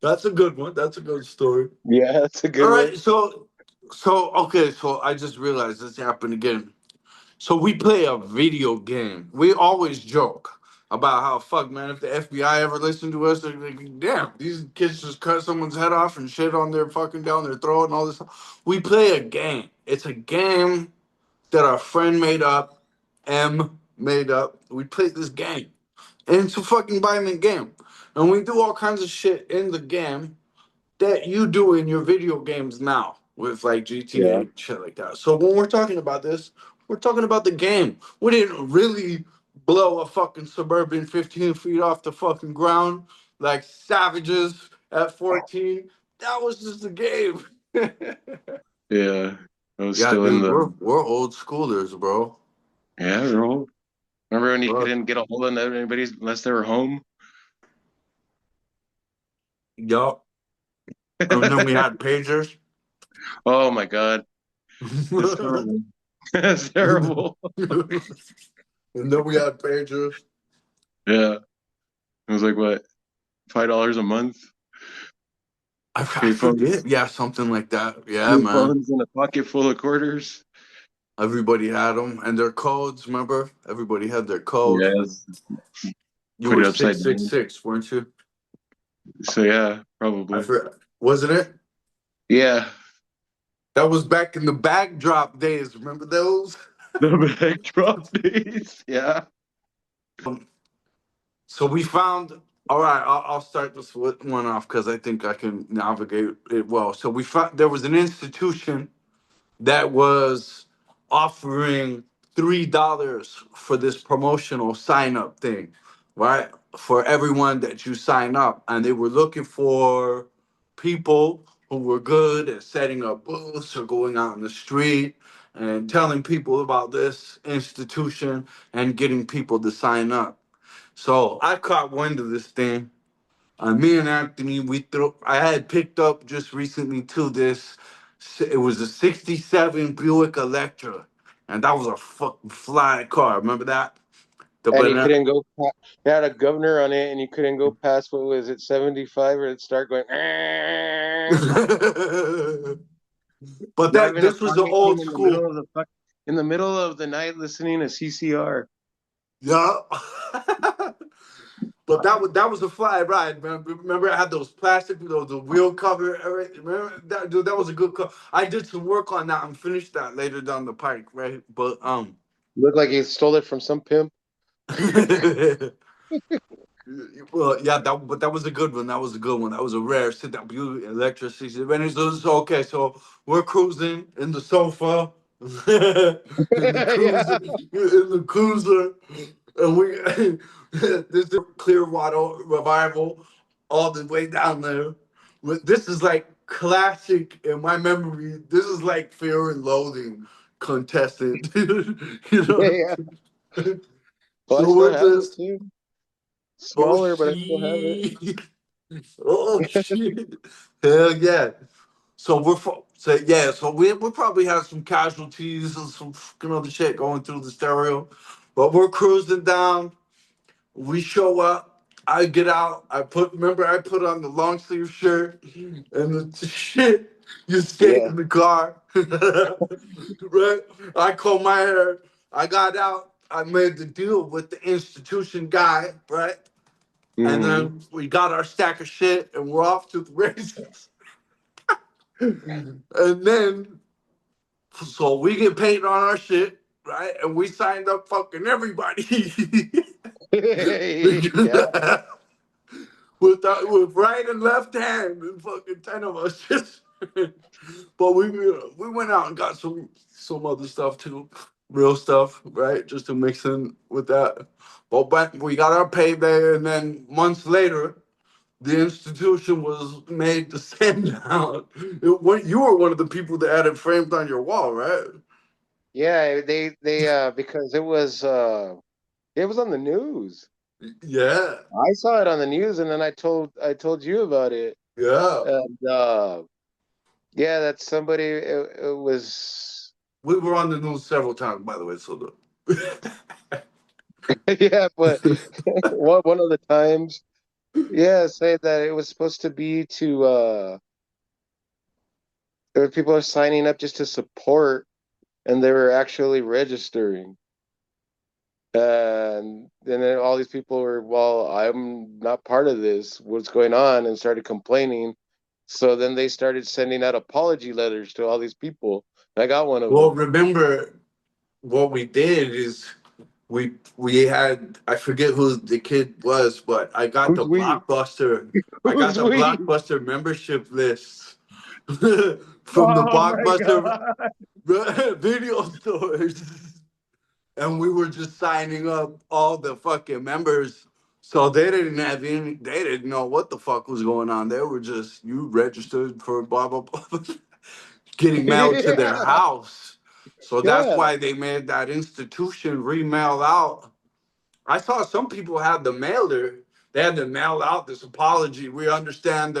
That's a good one. That's a good story. Yeah, that's a All good right, one. so okay, so I just realized this happened again. So we play a video game. We always joke about how fuck man, if the FBI ever listened to us, they're like, damn, these kids just cut someone's head off and shit on their fucking down their throat and all this. We play a game. It's a game that our friend made up, M made up. We play this game. And it's a fucking violent game. And we do all kinds of shit in the game that you do in your video games now with like GTA Yeah. and shit like that. So when we're talking about this, we're talking about the game. We didn't really blow a fucking suburban 15 feet off the fucking ground like savages at 14. That was just a game. Yeah. I was Yeah, still in dude, the we're old schoolers, bro. yeah, roll. Remember when you Fuck. couldn't get a hold of anybody unless they were home? Yup. And then we had pagers. Oh my God. It's horrible. It's terrible. And then we had pagers. Yeah. It was like what, $5 a month? I Payphones, forget. Yeah, something like that. Yeah, man. payphones and a pocket full of quarters. Everybody had them and their codes. Remember, everybody had their code. Yes. You Put were it upside six six down. six, weren't you? So yeah, I probably. forgot. Wasn't it? Yeah. That was back in the backdrop days. Remember those? The backdrop days. Yeah. So we found. All right, I'll start this one off because I think I can navigate it well. So we found there was an institution that was offering $3 for this promotional sign up thing, right? For everyone that you sign up. And they were looking for people who were good at setting up booths or going out in the street and telling people about this institution and getting people to sign up. So I caught wind of this thing. Me and Anthony, we threw. I had picked up just recently to this. It was a '67 Buick Electra, and that was a fucking fly car. Remember that? The And you banana. couldn't go. You had a governor on it, and you couldn't go past what was it, 75, or it'd start going. But that Driving a this was the Pontiac old in the middle school. of the in the middle of the night, listening to CCR. Yeah. But that was a fly ride, man. Remember, I had those plastic, the wheel cover. Remember that, dude? That was a good car. I did some work on that and finished that later down the pike, right? But Looked like he stole it from some pimp. well, yeah, but that was a good one. That was a good one. That was a rare sit down beauty electricity. And so okay, so we're cruising in the sofa, Yeah. in the cruiser, and we this is Clearwater Revival all the way down there. This is like classic in my memory. This is like Fear and Loathing contested, you know. Yeah. Well, I So still we're have it just too. oh Smaller, but I still have it. shit. Oh shit! Hell yeah! So so yeah, so we probably have some casualties and some fucking other shit going through the stereo, but we're cruising down. We show up. I get out. Remember I put on the long sleeve shirt and the shit. You stay Yeah. in the car, right? I comb my hair. I got out. I made the deal with the institution guy, right? And Hmm. then we got our stack of shit and we're off to the races. And then, so we get paid on our shit, right? And we signed up fucking everybody. Yeah. with right and left hand and fucking 10 of us just but we went out and got some other stuff too, real stuff, right, just to mix in with that. But we got our payday, and then months later the institution was made to stand down. You were one of the people that had it framed on your wall, right? Yeah, they because it was on the news. Yeah, I saw it on the news, and then I told you about it. yeah. And yeah, that somebody it was We were on the news several times, by the way. So yeah, but one of the times. Yeah, say that it was supposed to be to there were people are signing up just to support and they were actually registering. And then all these people were, well, I'm not part of this. What's going on? And started complaining. So then they started sending out apology letters to all these people. I got one of Well, them. remember what we did is we had, I forget who the kid was, but Who's we? I got Who's the we? Blockbuster membership list from the Oh my Blockbuster God. video stores. And we were just signing up all the fucking members. So they didn't know what the fuck was going on. They were just, you registered for blah, blah, blah, getting mailed to their Yeah. house. So that's Yeah. why they made that institution remail out. I saw some people had the mailer. They had to mail out this apology. We understand that